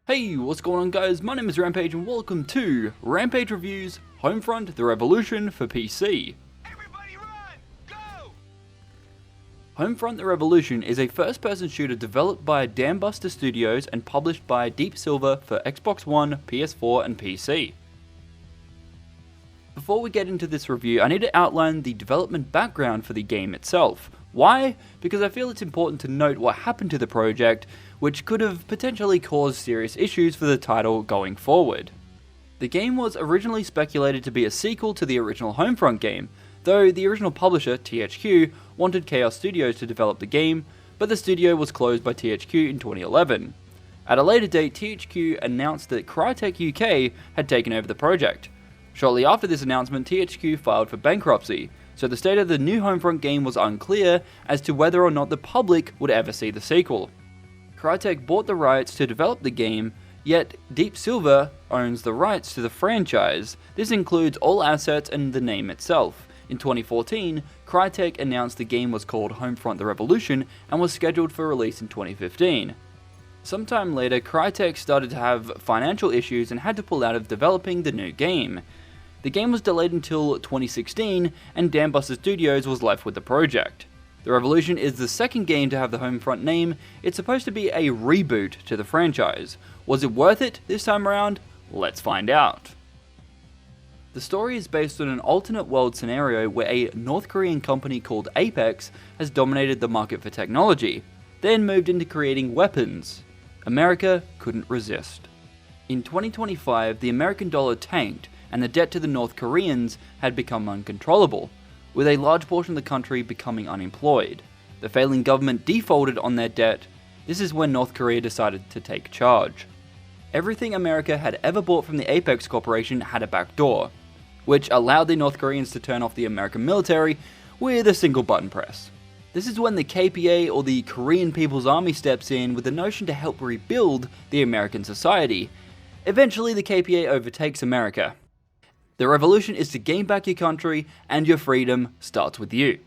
Hey, what's going on guys? My name is Rampage and welcome to Rampage Reviews Homefront: The Revolution for PC. Everybody run! Go! Homefront: The Revolution is a first-person shooter developed by Dambuster Studios and published by Deep Silver for Xbox One, PS4 and PC. Before we get into this review, I need to outline the development background for the game itself. Why? Because I feel it's important to note what happened to the project, which could have potentially caused serious issues for the title going forward. The game was originally speculated to be a sequel to the original Homefront game, though the original publisher, THQ, wanted Chaos Studios to develop the game, but the studio was closed by THQ in 2011. At a later date, THQ announced that Crytek UK had taken over the project. Shortly after this announcement, THQ filed for bankruptcy, so the state of the new Homefront game was unclear as to whether or not the public would ever see the sequel. Crytek bought the rights to develop the game, yet Deep Silver owns the rights to the franchise. This includes all assets and the name itself. In 2014, Crytek announced the game was called Homefront: The Revolution and was scheduled for release in 2015. Sometime later, Crytek started to have financial issues and had to pull out of developing the new game. The game was delayed until 2016, and Dambuster Studios was left with the project. The Revolution is the second game to have the Homefront name. It's supposed to be a reboot to the franchise. Was it worth it this time around? Let's find out. The story is based on an alternate world scenario where a North Korean company called Apex has dominated the market for technology, then moved into creating weapons. America couldn't resist. In 2025, the American dollar tanked, and the debt to the North Koreans had become uncontrollable, with a large portion of the country becoming unemployed. The failing government defaulted on their debt. This is when North Korea decided to take charge. Everything America had ever bought from the Apex Corporation had a backdoor, which allowed the North Koreans to turn off the American military with a single button press. This is when the KPA, or the Korean People's Army, steps in with the notion to help rebuild the American society. Eventually, the KPA overtakes America. The revolution is to gain back your country, and your freedom starts with you.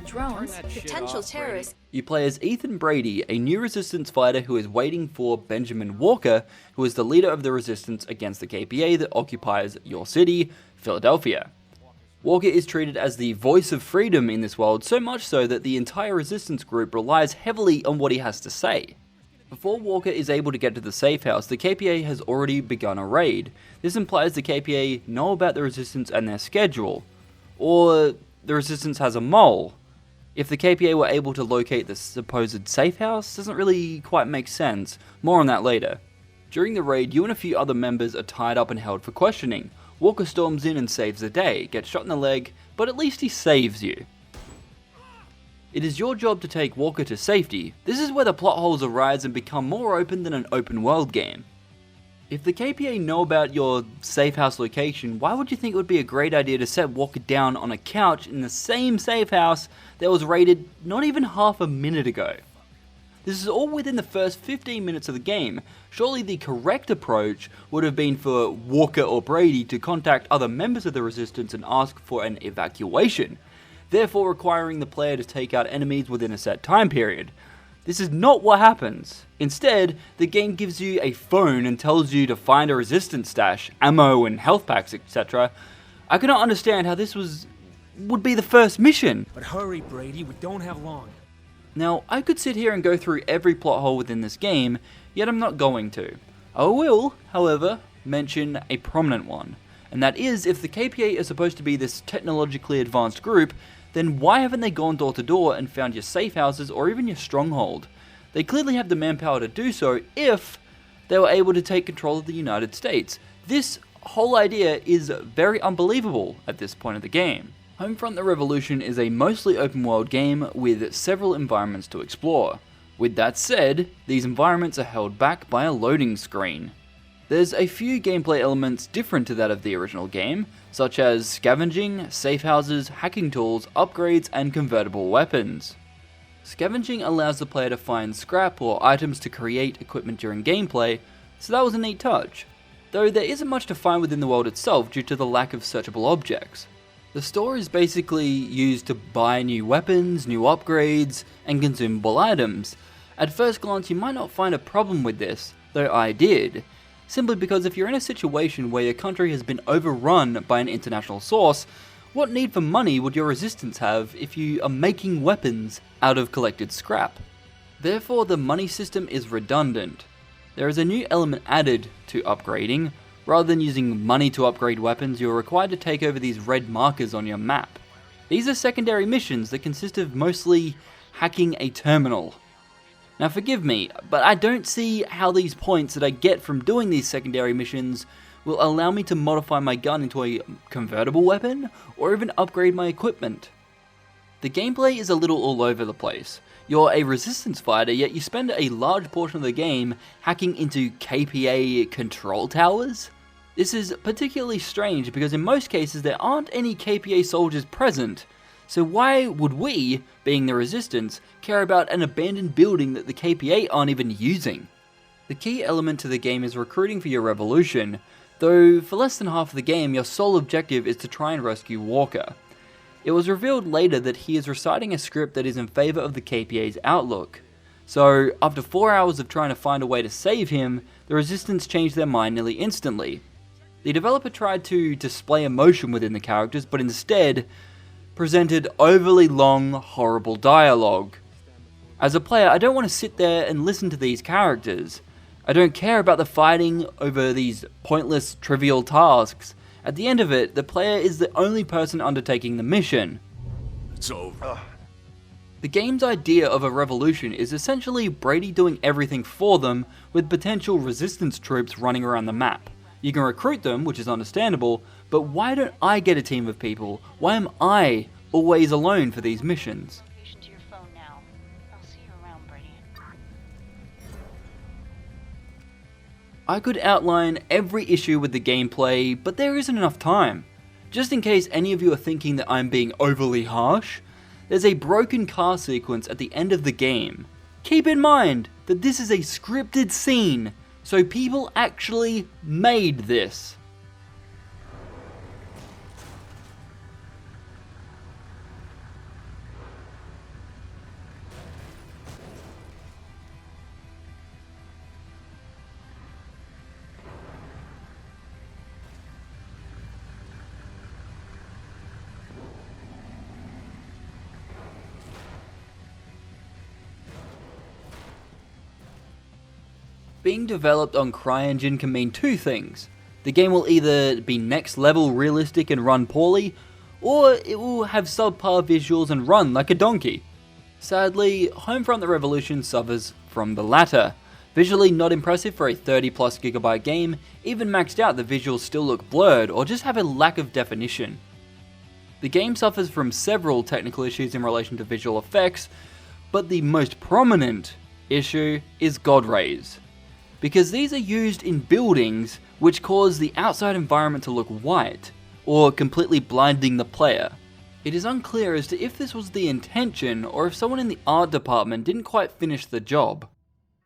Drones, potential terrorists. You play as Ethan Brady, a new resistance fighter who is waiting for Benjamin Walker, who is the leader of the resistance against the KPA that occupies your city, Philadelphia. Walker is treated as the voice of freedom in this world, so much so that the entire resistance group relies heavily on what he has to say. Before Walker is able to get to the safe house, the KPA has already begun a raid. This implies the KPA know about the resistance and their schedule, or the resistance has a mole. If the KPA were able to locate the supposed safe house, doesn't really quite make sense. More on that later. During the raid, you and a few other members are tied up and held for questioning. Walker storms in and saves the day, gets shot in the leg, but at least he saves you. It is your job to take Walker to safety. This is where the plot holes arise and become more open than an open world game. If the KPA know about your safe house location, why would you think it would be a great idea to set Walker down on a couch in the same safe house that was raided not even half a minute ago? This is all within the first 15 minutes of the game. Surely the correct approach would have been for Walker or Brady to contact other members of the resistance and ask for an evacuation, therefore requiring the player to take out enemies within a set time period. This is not what happens. Instead, the game gives you a phone and tells you to find a resistance stash, ammo and health packs, etc. I cannot understand how this would be the first mission. But hurry, Brady, we don't have long. Now, I could sit here and go through every plot hole within this game, yet I'm not going to. I will, however, mention a prominent one, and that is, if the KPA is supposed to be this technologically advanced group, then why haven't they gone door to door and found your safe houses or even your stronghold? They clearly have the manpower to do so if they were able to take control of the United States. This whole idea is very unbelievable at this point of the game. Homefront: The Revolution is a mostly open world game with several environments to explore. With that said, these environments are held back by a loading screen. There's a few gameplay elements different to that of the original game, such as scavenging, safe houses, hacking tools, upgrades, and convertible weapons. Scavenging allows the player to find scrap or items to create equipment during gameplay, so that was a neat touch, though there isn't much to find within the world itself due to the lack of searchable objects. The store is basically used to buy new weapons, new upgrades, and consumable items. At first glance, you might not find a problem with this, though I did, simply because if you're in a situation where your country has been overrun by an international source, what need for money would your resistance have if you are making weapons out of collected scrap? Therefore, the money system is redundant. There is a new element added to upgrading. Rather than using money to upgrade weapons, you're required to take over these red markers on your map. These are secondary missions that consist of mostly hacking a terminal. Now forgive me, but I don't see how these points that I get from doing these secondary missions will allow me to modify my gun into a convertible weapon, or even upgrade my equipment. The gameplay is a little all over the place. You're a resistance fighter, yet you spend a large portion of the game hacking into KPA control towers? This is particularly strange because in most cases there aren't any KPA soldiers present, so why would we, being the resistance, care about an abandoned building that the KPA aren't even using? The key element to the game is recruiting for your revolution, though for less than half of the game your sole objective is to try and rescue Walker. It was revealed later that he is reciting a script that is in favour of the KPA's outlook. So, after 4 hours of trying to find a way to save him, the resistance changed their mind nearly instantly. The developer tried to display emotion within the characters, but instead presented overly long, horrible dialogue. As a player, I don't want to sit there and listen to these characters. I don't care about the fighting over these pointless, trivial tasks. At the end of it, the player is the only person undertaking the mission. It's over. The game's idea of a revolution is essentially Brady doing everything for them, with potential resistance troops running around the map. You can recruit them, which is understandable, but why don't I get a team of people? Why am I always alone for these missions? To your phone now. I'll see you around, Brady. I could outline every issue with the gameplay, but there isn't enough time. Just in case any of you are thinking that I'm being overly harsh, there's a broken car sequence at the end of the game. Keep in mind that this is a scripted scene, so people actually made this. Being developed on CryEngine can mean two things. The game will either be next level realistic and run poorly, or it will have subpar visuals and run like a donkey. Sadly, Homefront the Revolution suffers from the latter. Visually not impressive for a 30+ GB game, even maxed out the visuals still look blurred or just have a lack of definition. The game suffers from several technical issues in relation to visual effects, but the most prominent issue is God rays, because these are used in buildings which cause the outside environment to look white, or completely blinding the player. It is unclear as to if this was the intention or if someone in the art department didn't quite finish the job.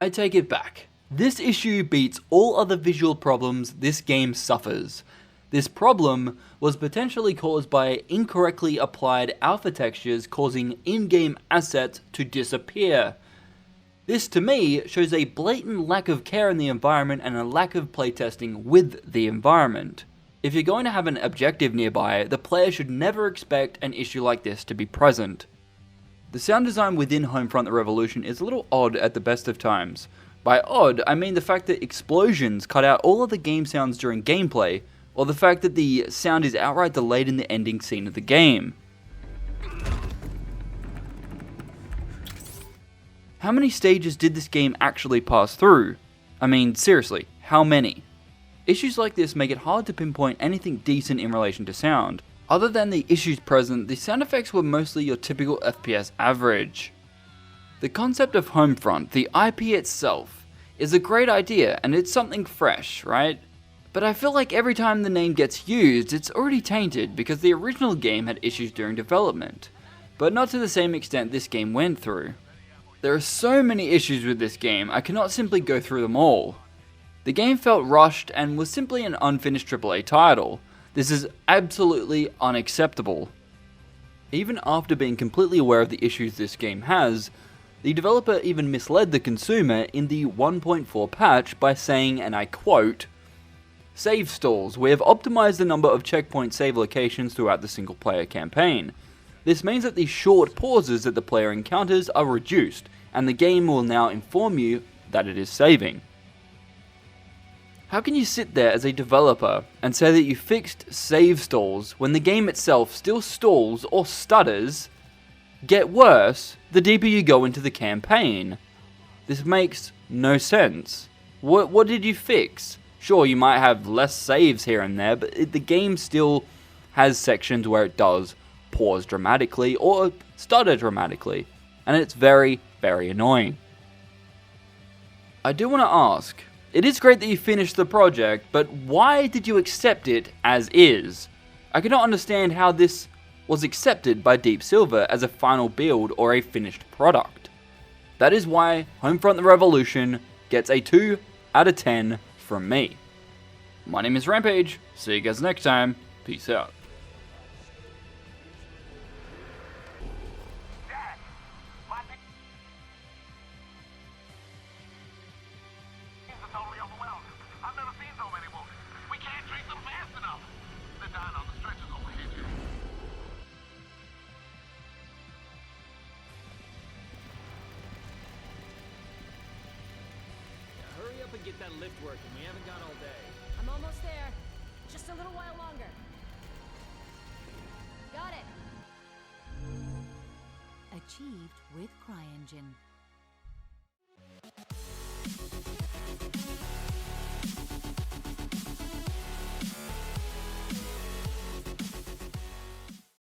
I take it back. This issue beats all other visual problems this game suffers. This problem was potentially caused by incorrectly applied alpha textures causing in-game assets to disappear. This to me shows a blatant lack of care in the environment and a lack of playtesting with the environment. If you're going to have an objective nearby, the player should never expect an issue like this to be present. The sound design within Homefront the Revolution is a little odd at the best of times. By odd, I mean the fact that explosions cut out all of the game sounds during gameplay, or the fact that the sound is outright delayed in the ending scene of the game. How many stages did this game actually pass through? I mean, seriously, how many? Issues like this make it hard to pinpoint anything decent in relation to sound. Other than the issues present, the sound effects were mostly your typical FPS average. The concept of Homefront, the IP itself, is a great idea and it's something fresh, right? But I feel like every time the name gets used, it's already tainted because the original game had issues during development, but not to the same extent this game went through. There are so many issues with this game, I cannot simply go through them all. The game felt rushed and was simply an unfinished AAA title. This is absolutely unacceptable. Even after being completely aware of the issues this game has, The developer even misled the consumer in the 1.4 patch by saying, and I quote, "Save stalls. We have optimized the number of checkpoint save locations throughout the single player campaign. This means that the short pauses that the player encounters are reduced, and the game will now inform you that it is saving." How can you sit there as a developer and say that you fixed save stalls when the game itself still stalls or stutters, get worse the deeper you go into the campaign? This makes no sense. What did you fix? Sure, you might have less saves here and there, but the game still has sections where it does pause dramatically or stutter dramatically, and it's very, very annoying. I do want to ask, it is great that you finished the project, but why did you accept it as is? I cannot understand how this was accepted by Deep Silver as a final build or a finished product. That is why Homefront the Revolution gets a 2 out of 10 from me. My name is Rampage, see you guys next time, peace out. Dad, my teams are totally overwhelmed. I've never seen so many wounded. We can't treat them fast enough. They're dying on the stretchers overhead. Hurry up and get that lift working. We haven't got all day. I'm almost there. Just a little while longer. Got it. Achieved with CryEngine.